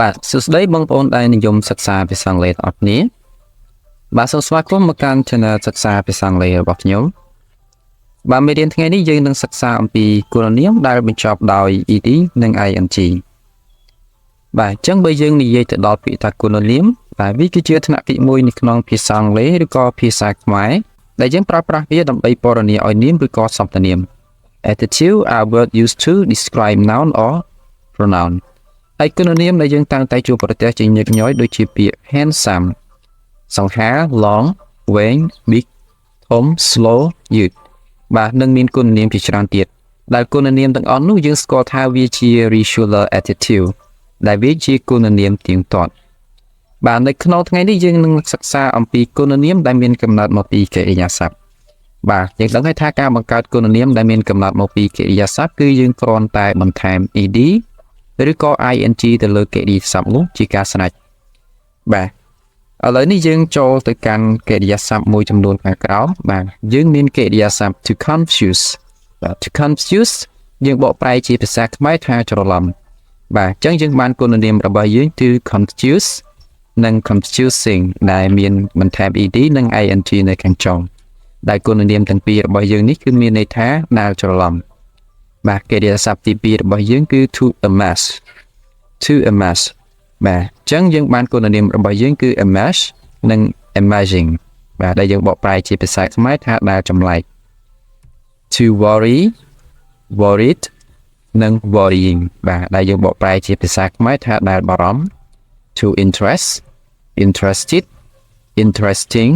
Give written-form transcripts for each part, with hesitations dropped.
បាទសួស្តីបងប្អូនដែលនិយមសិក្សាភាសាអង់គ្លេសអរគ្នាបាទសូមស្វាគមន៍មកកាន់ Channel សិក្សាភាសាអង់គ្លេសរបស់ខ្ញុំបាទមេរៀនថ្ងៃនេះយើងនឹងសិក្សាអំពីគុណនាមដែលបញ្ចប់ដោយ ed និង ing បាទអញ្ចឹងបើយើងនិយាយទៅដល់ពាក្យថាគុណនាមបាទវាគឺជាថ្នាក់ទី1នៅក្នុងភាសាអង់គ្លេសឬក៏ភាសាខ្មែរដែលយើងប្រើប្រាស់វាដើម្បីពណ៌នាឲ្យនាមឬក៏សព្វនាម Adjective are words used to describe noun or pronoun ហើយគុណនាមដែលយើងតាំងតែជួបប្រទះជាញឹកញយដូចជាពាក្យ handsome សង្ហា long វែង big ធំ slow យឺតបាទនឹងមានគុណនាមជាច្រើនទៀតដែលគុណនាមទាំងអស់នោះយើងស្គាល់ថាវាជា regular adjective ដែលវាជាគុណនាមទៀងទាត់បាទនៅក្នុងថ្ងៃនេះយើងនឹងសិក្សាអំពីគុណនាមដែលមានកំណើតមកពីកិរិយាសព្ទបាទយើងដឹងហើយថាការបង្កើតគុណនាមដែលមានកំណើតមកពីកិរិយាសព្ទគឺយើងគ្រាន់តែបន្ថែម ed ឬក៏ ing ទៅលើកិរិយាសព្ទនោះជាការស្រេចបាទឥឡូវនេះយើងចូលទៅកាន់កិរិយាសព្ទមួយចំនួនខាងក្រោមបាទយើងមានកិរិយាសព្ទ to confuse បាទ to confuse យើងបកប្រែជាភាសាខ្មែរថាច្រឡំបាទអញ្ចឹងយើងបានគុណនាមរបស់យើង to confuse និង confusing ដែលមានបន្ថែម ed និង ing នៅខាងចុងដែលគុណនាមទាំងពីររបស់យើងនេះគឺមានន័យថាដែលច្រឡំបាទកិរិយាសព្ទទី2របស់យើងគឺ to amass បាទអញ្ចឹងយើងបានគុណនាមរបស់យើងគឺ amass និង amazing បាទដែលយើងបកប្រែជាភាសាខ្មែរថាដែលចម្លែក to worry worried និង worrying បាទដែលយើងបកប្រែជាភាសាខ្មែរថាដែលបារម្ភ to interest interested interesting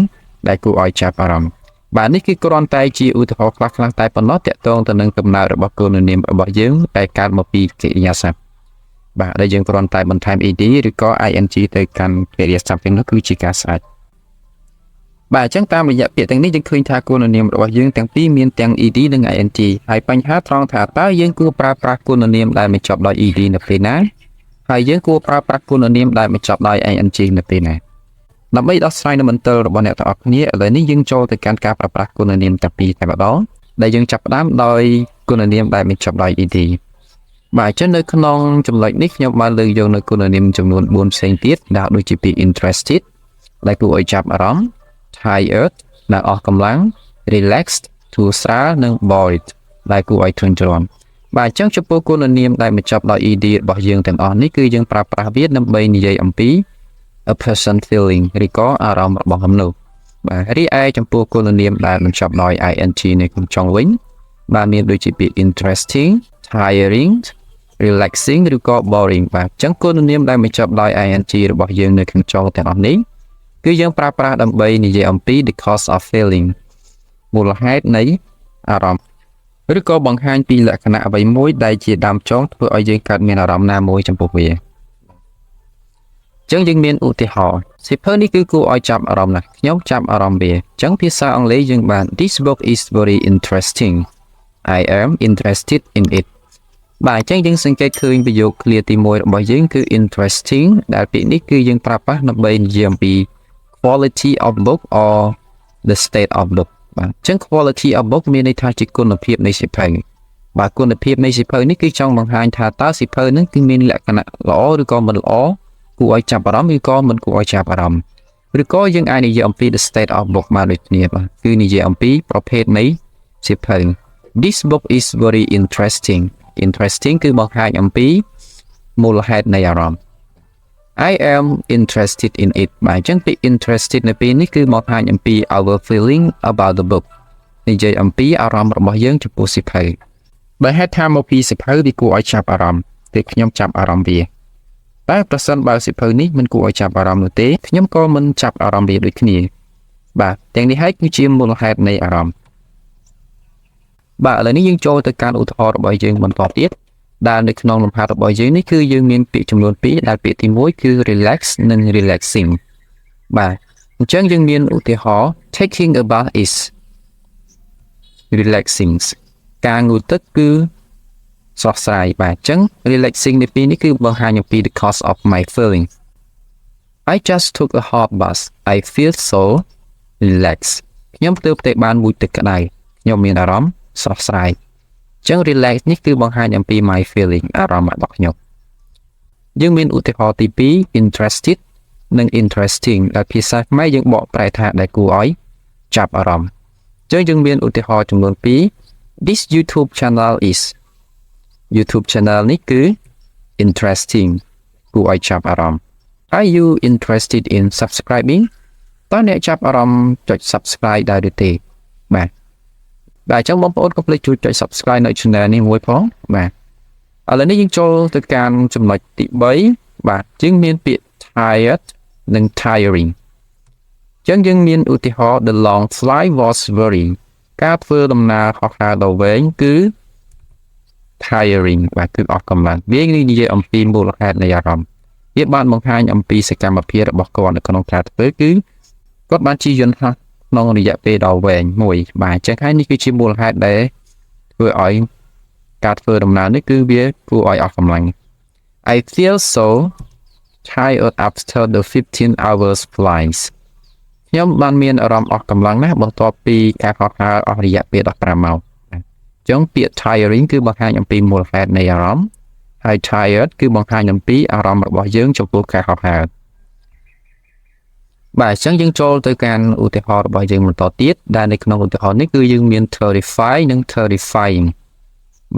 ដែលគួរឲ្យចាប់អារម្មណ៍បាទនេះគឺគ្រាន់តែជាឧទាហរណ៍ខ្លះៗតែប៉ុណ្ណោះទាក់ទងទៅនឹងកំណើតរបស់គុណនាមរបស់យើងដែលកើតមកពីកិរិយាសព្ទបាទដែលយើងគ្រាន់តែបន្ថែម ed ឬក៏ ing ទៅកាន់កិរិយាសព្ទទាំងនោះគឺជាការស្រេចបាទអញ្ចឹងតាមរយៈពាក្យទាំងនេះយើងឃើញថាគុណនាមរបស់យើងទាំងពីរមានទាំង ed និង ing ហើយបញ្ហាត្រង់ថាតើយើងគួរប្រើប្រាស់គុណនាមដែលបញ្ចប់ដោយ ed នៅពេលណាហើយយើងគួរប្រើប្រាស់គុណនាមដែលបញ្ចប់ដោយ ing នៅពេលណាដើម្បីដោះស្រាយនូវមន្ទិលរបស់អ្នកទាំងអស់គ្នាឥឡូវនេះយើងចូលទៅកាន់ការប្រើប្រាស់គុណនាមទាំងពីរតែម្ដងដែលយើងចាប់ផ្ដើមដោយគុណនាមដែលបញ្ចប់ដោយ ed បាទអញ្ចឹងនៅក្នុងចំណុចនេះខ្ញុំបានលើកយកនៅគុណនាមចំនួន4ផ្សេងទៀតដែលដូចជាពាក្យ interested ដែលគួរឲ្យចាប់អារម្មណ៍ tired ដែលអស់កម្លាំង relaxed ធូរស្រាលនិង bored ដែលគួរឲ្យធុញទ្រាន់បាទអញ្ចឹងចំពោះគុណនាមដែលបញ្ចប់ដោយ ed របស់យើងទាំងអស់នេះគឺយើងប្រើប្រាស់វាដើម្បីនិយាយអំពី a person feeling ឬក៏អារម្មណ៍របស់មនុស្សបាទរីឯចំពោះគុណនាមដែលបញ្ចប់ដោយ ing នៅក្នុងចុងវិញបាទមានដូចជាពាក្យ interesting tiring relaxing ឬក៏ boring បាទអញ្ចឹងគុណនាមដែលបញ្ចប់ដោយ ing របស់យើងនៅខាងចុងទាំងអស់នេះគឺយើងប្រើប្រាស់ដើម្បីនិយាយអំពី the cause of feeling មូលហេតុនៃអារម្មណ៍ឬក៏បង្ហាញពីលក្ខណៈអ្វីមួយដែលជាដើមចុងធ្វើឲ្យយើងកើតមានអារម្មណ៍ណាមួយចំពោះវាអញ្ចឹងយើងមានឧទាហរណ៍សៀវភៅនេះគឺគួរឲ្យចាប់អារម្មណ៍ណាស់ខ្ញុំចាប់អារម្មណ៍វាអញ្ចឹងភាសាអង់គ្លេសយើងបាន This book is very interesting I am interested in it បាទអញ្ចឹងយើងសង្កេតឃើញប្រយោគឃ្លាទី1របស់យើងគឺ interesting ដែលពាក្យនេះគឺយើងប្រើប្រាស់ដើម្បីនិយាយអំពី quality of book or the state of book បាទអញ្ចឹង quality of book មានន័យថាជាគុណភាពនៃសៀវភៅបាទគុណភាពនៃសៀវភៅនេះគឺចង់បង្ហាញថាតើសៀវភៅហ្នឹងគឺមានលក្ខណៈល្អឬក៏មិនល្អគួរឲ្យចាប់អារម្មណ៍ឬក៏មិនគួរឲ្យចាប់អារម្មណ៍ឬក៏យើងអាចនិយាយអំពី the state of book មកដូចគ្នាបាទគឺនិយាយអំពីប្រភេទនៃសៀវភៅ This book is very interesting គឺបង្ហាញអំពីមូលហេតុនៃអារម្មណ៍ I am interested in it បាទអញ្ចឹងពាក្យ interested នៅពេលនេះគឺបង្ហាញអំពី our feeling about the book និយាយអំពីអារម្មណ៍របស់យើងចំពោះសៀវភៅបើហេតុថាមកពីសៀវភៅវាគួរឲ្យចាប់អារម្មណ៍គឺខ្ញុំចាប់អារម្មណ៍វាតែប្រសិនបើសៀវភៅនេះមិនគួរឲ្យចាប់អារម្មណ៍នោះទេខ្ញុំក៏មិនចាប់អារម្មណ៍វាដូចគ្នាបាទទាំងនេះហើយគឺជាមូលហេតុនៃអារម្មណ៍បាទឥឡូវនេះយើងចូលទៅកាន់ឧទាហរណ៍របស់យើងបន្តទៀតដែលនៅក្នុងលំហាត់របស់យើងនេះគឺយើងមានពាក្យចំនួន2ដែលពាក្យទី1គឺ relax និង relaxing បាទអញ្ចឹងយើងមានឧទាហរណ៍ taking a bath is relaxing ការងូតទឹកគឺស្រស់ស្រាយបាទអញ្ចឹង relaxing នៅពេលនេះគឺបង្ហាញអំពី the cause of my feeling I just took a hot bath I feel so relaxed ខ្ញុំទើបតែបានងូតទឹកក្តៅខ្ញុំមានអារម្មណ៍ស្រស់ស្រាយអញ្ចឹង relax នេះគឺបង្ហាញអំពី my feeling អារម្មណ៍របស់ខ្ញុំ យើងមានឧទាហរណ៍ទី2 interested និង interesting ដែលភាសាខ្មែរយើងបកប្រែថាដែលគួរឲ្យចាប់អារម្មណ៍អញ្ចឹងយើងមានឧទាហរណ៍ចំនួន2 This YouTube channel is YouTube channel នេះគឺ interesting គួរឲ្យចាប់អារម្មណ៍ Are you interested in subscribing តើអ្នកចាប់អារម្មណ៍ចុច subscribe ដែរឬទេបាទអញ្ចឹងបងប្អូនកុំភ្លេចជួយចុច subscribe នៅ channel នេះមួយផងបាទឥឡូវនេះយើងចូលទៅកាន់ចំណុចទី3បាទយើងមានពាក្យ tired និង tiring អញ្ចឹងយើងមានឧទាហរណ៍ The long flight was very ការធ្វើដំណើរហោះហើរដ៏វែងគឺ tiring បាទគឺអស់កម្លាំងវានិយាយអំពីមូលហេតុនៃអារម្មណ៍វាបានបង្ហាញអំពីសកម្មភាពរបស់គាត់នៅក្នុងការធ្វើគឺគាត់បានជិះយន្តហោះក្នុងរយៈពេលដ៏វែងមួយបាទអញ្ចឹងហើយនេះគឺជាមូលហេតុដែលធ្វើឲ្យការធ្វើដំណើរនេះគឺវាគួរឲ្យអស់កម្លាំង I feel so tired after the 15 hours flights ខ្ញុំបានមានអារម្មណ៍អស់កម្លាំងណាស់បន្ទាប់ពីការហោះហើរអស់រយៈពេល15ម៉ោងអញ្ចឹងពាក្យ tiring គឺបង្ហាញអំពីមូលហេតុនៃអារម្មណ៍ហើយ tired គឺបង្ហាញអំពីអារម្មណ៍របស់យើងចំពោះការហោះហើរបាទអញ្ចឹងយើងចូលទៅកាន់ឧទាហរណ៍របស់យើងបន្តទៀតដែលនៅក្នុងឧទាហរណ៍នេះគឺយើងមាន terrify និង terrifying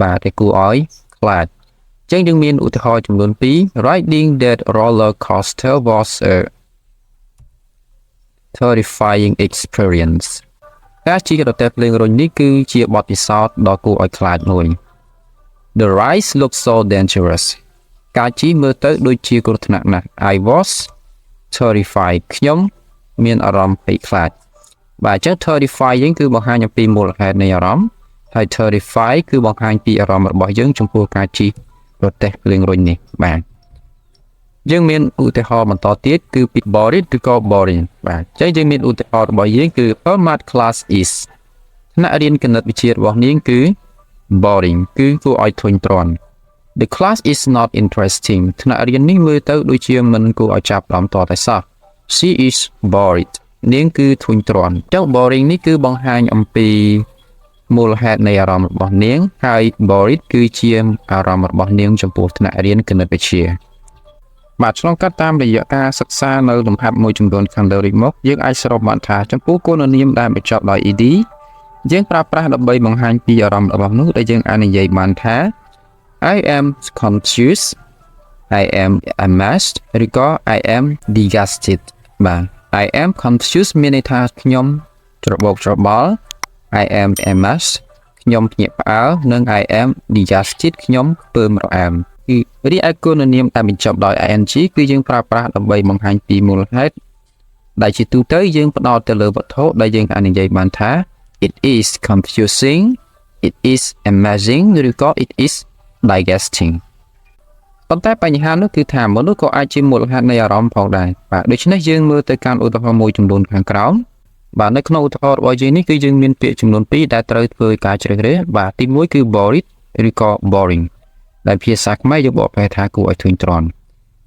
បាទតែគួរឲ្យខ្លាចអញ្ចឹងយើងមានឧទាហរណ៍ចំនួន2 Riding that roller coaster was a terrifying experience ការជិះរទេះភ្លើងរុញនេះគឺជាបទពិសោធន៍ដ៏គួរឲ្យខ្លាចមួយ The ride looked so dangerous ការជិះមើលទៅដូចជាគ្រោះថ្នាក់ណាស់ I was terrified ខ្ញុំមានអារម្មណ៍ភ័យខ្លាចបាទអញ្ចឹង terrifying គឺបង្ហាញអំពីមូលហេតុនៃអារម្មណ៍ហើយ terrify គឺបង្ហាញពីអារម្មណ៍របស់យើងចំពោះការជិះរទេះភ្លើងរុញនេះបាទយើងមានឧទាហរណ៍បន្តទៀតគឺពី boring ឬក៏ boring បាទអញ្ចឹងយើងមានឧទាហរណ៍របស់យើងគឺ Her math class is ថ្នាក់រៀនគណិតវិទ្យារបស់នាងគឺ boring គឺគួរឲ្យធុញទ្រាន់ The class is not interesting ថ្នាក់រៀននេះមើលទៅដូចជាមិនគួរឲ្យចាប់អារម្មណ៍តតែសោះ She is bored នាងគឺធុញទ្រាន់អញ្ចឹង boring នេះគឺបង្ហាញអំពីមូលហេតុនៃអារម្មណ៍របស់នាងហើយ bored គឺជាអារម្មណ៍របស់នាងចំពោះថ្នាក់រៀនគណិតវិទ្យាបាទឆ្លងកាត់តាមរយៈការសិក្សានៅលំហាត់មួយចំនួនខាងលើនេះមកយើងអាចសរុបបានថាចំពោះគុណនាមដែលបញ្ចប់ដោយ ed យើងប្រើប្រាស់ដើម្បីបង្ហាញពីអារម្មណ៍របស់នោះដែលយើងអាចនិយាយបានថា I am confused I am amazed ឬក៏ I am disgusted បាទ I am confused មានន័យថាខ្ញុំច្របូកច្របល់ I am amazed ខ្ញុំភ្ញាក់ផ្អើលនិង I am disgusted ខ្ញុំពើមរអែមគឺរីឯគុណនាមដែលបញ្ចប់ដោយ ing គឺយើងប្រើប្រាស់ដើម្បីបង្ហាញពីមូលហេតុដែលជាទូទៅយើងផ្ដោតទៅលើវត្ថុដែលយើងអាចនិយាយបានថា it is confusing it is amazing ឬក៏ it is disgusting ប៉ុន្តែបញ្ហានោះគឺថាមនុស្សក៏អាចជាមូលហេតុនៃអារម្មណ៍ផងដែរបាទដូច្នេះយើងមើលទៅកាន់ឧទាហរណ៍មួយចំនួនខាងក្រោមបាទនៅក្នុងឧទាហរណ៍របស់យើងនេះគឺយើងមានពាក្យចំនួន2ដែលត្រូវធ្វើការជ្រើសរើសបាទទី1គឺ bored ឬក៏ boring ដែលភាសាខ្មែរយើងបកប្រែថាគួរឲ្យធុញទ្រាន់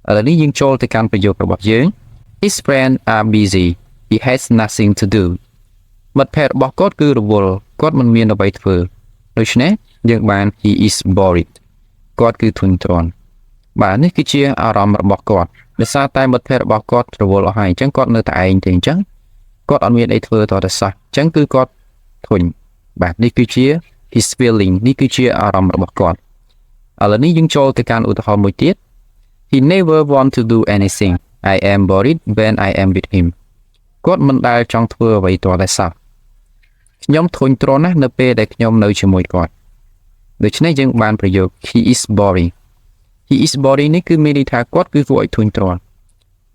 ឥឡូវនេះយើងចូលទៅកាន់ប្រយោគរបស់យើង His friends are busy he has nothing to do មិត្តភក្តិរបស់គាត់គឺរវល់គាត់មិនមានអ្វីធ្វើដូច្នេះយើងបាន he is bored គាត់គឺធុញទ្រាន់បាទនេះគឺជាអារម្មណ៍របស់គាត់ដោយសារតែមិត្តភក្តិរបស់គាត់រវល់អស់ហើយអញ្ចឹងគាត់នៅតែឯងទេអញ្ចឹងគាត់អត់មានអីធ្វើតតែសោះអញ្ចឹងគឺគាត់ធុញបាទនេះគឺជា his feeling នេះគឺជាអារម្មណ៍របស់គាត់ឥឡូវនេះយើងចូលទៅកាន់ឧទាហរណ៍មួយទៀត He never want to do anything I am worried when I am with him គាត់មិនដែលចង់ធ្វើអ្វីតតែសោះខ្ញុំធុញទ្រាន់ណាស់នៅពេលដែលខ្ញុំនៅជាមួយគាត់ដូច្នេះយើងបានប្រយោគ He is boring He is boring នេះគឺមានន័យថាគាត់គឺគួរឲ្យធុញទ្រាន់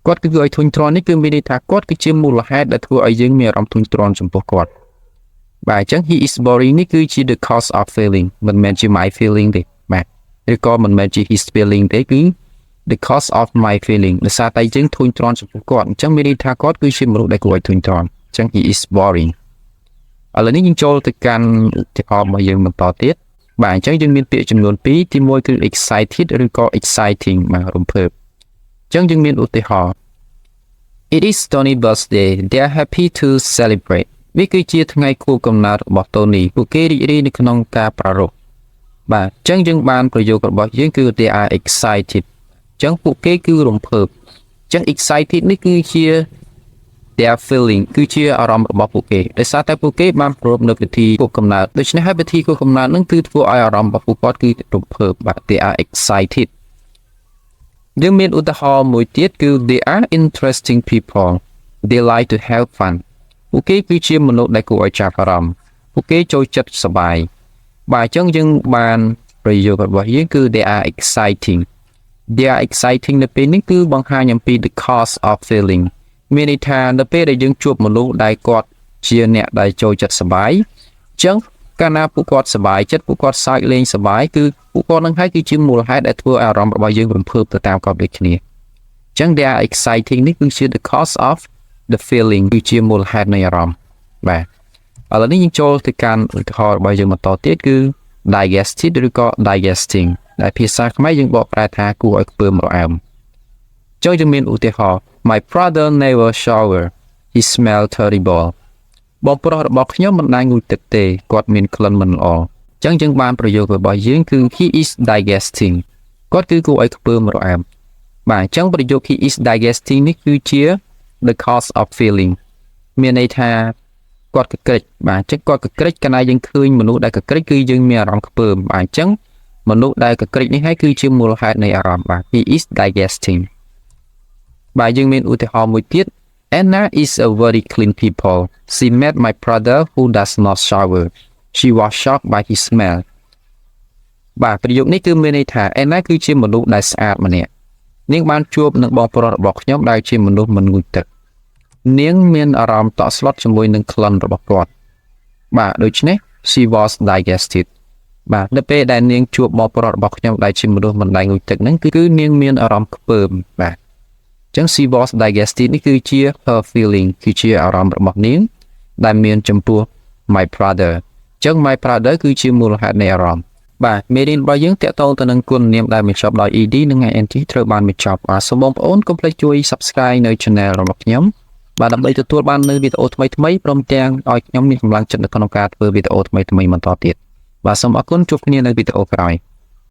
គាត់គឺគួរឲ្យធុញទ្រាន់នេះគឺមានន័យថាគាត់គឺជាមូលហេតុដែលធ្វើឲ្យយើងមានអារម្មណ៍ធុញទ្រាន់ចំពោះគាត់បាទអញ្ចឹង He is boring នេះគឺជា the cause of feeling មិនមែនជា my feeling ទេបាទឬក៏មិនមែនជា his feeling ទេគឺ the cause of my feeling ដោយសារតែយើងធុញទ្រាន់ចំពោះគាត់អញ្ចឹងមានន័យថាគាត់គឺជាមនុស្សដែលគួរឲ្យធុញទ្រាន់អញ្ចឹង he is boring ឥឡូវនេះយើងចូលទៅកាន់ឧទាហរណ៍របស់យើងបន្តទៀតបាទអញ្ចឹងយើងមានពាក្យចំនួន2ទី1គឺ excited ឬក៏ exciting បាទរំភើបអញ្ចឹងយើងមានឧទាហរណ៍ It is Tony's birthday they are happy to celebrate វាគឺជាថ្ងៃខួបកំណើតរបស់ Tony ពួកគេរីករាយនៅក្នុងការប្រារព្ធបាទអញ្ចឹងយើងបានប្រយោគរបស់យើងគឺ they are excited អ ចឹងពួកគេគឺរំភើបចឹង excited នេះគឺជា their feeling គឺជាអារម្មណ៍របស់ពួកគេដោយសារតែពួកគេបានប្រកបនៅពិធីខួបកំណើតដូច្នេះហើយពិធីខួបកំណើតនឹងគឺធ្វើឲ្យអារម្មណ៍របស់ពួកគាត់គឺរំភើបបាទ they are excited យើងមានឧទាហរណ៍មួយទៀតគឺ they are interesting people they like to have fun ពួកគេគឺជាមនុស្សដែលគួរឲ្យចាប់អារម្មណ៍ពួកគេចូលចិត្តសប្បាយបាទអញ្ចឹងយើងបានប្រយោគរបស់យើងគឺ they are exciting នៅពេលនេះគឺបង្ហាញអំពី the cause of feeling មានន័យថានៅពេលដែលយើងជួបមនុស្សដែលគាត់ជាអ្នកដែលចូលចិត្តសប្បាយអញ្ចឹងកាលណាពួកគាត់សប្បាយចិត្តពួកគាត់សើចលេងសប្បាយគឺពួកគាត់នឹងហើយគឺជាមូលហេតុដែលធ្វើឲ្យអារម្មណ៍របស់យើងរំភើបទៅតាមគាត់ដូចគ្នាអញ្ចឹង they are exciting នេះគឺជា the cause of the feeling គឺជាមូលហេតុនៃអារម្មណ៍បាទឥឡូវនេះយើងចូលទៅកាន់ឧទាហរណ៍របស់យើងបន្តទៀតគឺ digested ឬក៏ digesting ដែលភាសាខ្មែរយើងបកប្រែថាគួរឲ្យខ្ពើមរអើមចុះយើងមានឧទាហរណ៍ My brother never shower he smell terrible បងប្រុសរបស់ខ្ញុំមិនដែលងូតទឹកទេគាត់មានក្លិនមិនល្អអញ្ចឹងយើងបានប្រយោគរបស់យើងគឺ he is digesting គាត់គឺគួរឲ្យខ្ពើមរអើមបាទអញ្ចឹងប្រយោគ he is digesting នេះគឺជា the cause of feeling មានន័យថាគាត់កក្រិចបាទអញ្ចឹងគាត់កក្រិចកាលណាយើងឃើញមនុស្សដែលកក្រិចគឺយើងមានអារម្មណ៍ខ្ពើមបាទអញ្ចឹងមនុស្សដែលកក្រិចនេះហើយគឺជាមូលហេតុនៃអារម្មណ៍បាទ he is digesting បាទយើងមានឧទាហរណ៍មួយទៀត Anna is a very clean people she met my brother who does not shower she was shocked by his smell បាទប្រយោគនេះគឺមានន័យថា Anna គឺជាមនុស្សដែលស្អាតម្នាក់នាងបានជួបនឹងបងប្រុសរបស់ខ្ញុំដែលជាមនុស្សមិនងូតទឹកនាងមានអារម្មណ៍តក់ស្លុតជាមួយនឹងក្លិនរបស់គាត់បាទដូច្នេះ she was digested បាទនៅពេលដែលនាងជួបបងប្រុសរបស់ខ្ញុំដែលជាមនុស្សមិនដែលងូតទឹកហ្នឹងគឺនាងមានអារម្មណ៍ខ្ពើមបាទអញ្ចឹង she was digested នេះគឺជា her feeling គឺជាអារម្មណ៍របស់នាងដែលមានចំពោះ my brother អញ្ចឹង my brother គឺជាមូលហេតុនៃអារម្មណ៍បាទមេរៀនរបស់យើងតាក់ទងទៅនឹងគុណនាមដែលបញ្ចប់ដោយ ed និង ing ត្រូវបានបញ្ចប់បាទសូមបងប្អូនកុំភ្លេចជួយ subscribe នៅ channel របស់ខ្ញុំបាទដើម្បីទទួលបាននូវវីដេអូថ្មីៗព្រមទាំងឲ្យខ្ញុំមានកម្លាំងចិត្តនៅក្នុងការធ្វើវីដេអូថ្មីៗបន្តទៀតបាទសូមអរគុណជួបគ្នានៅវីដេអូក្រោយ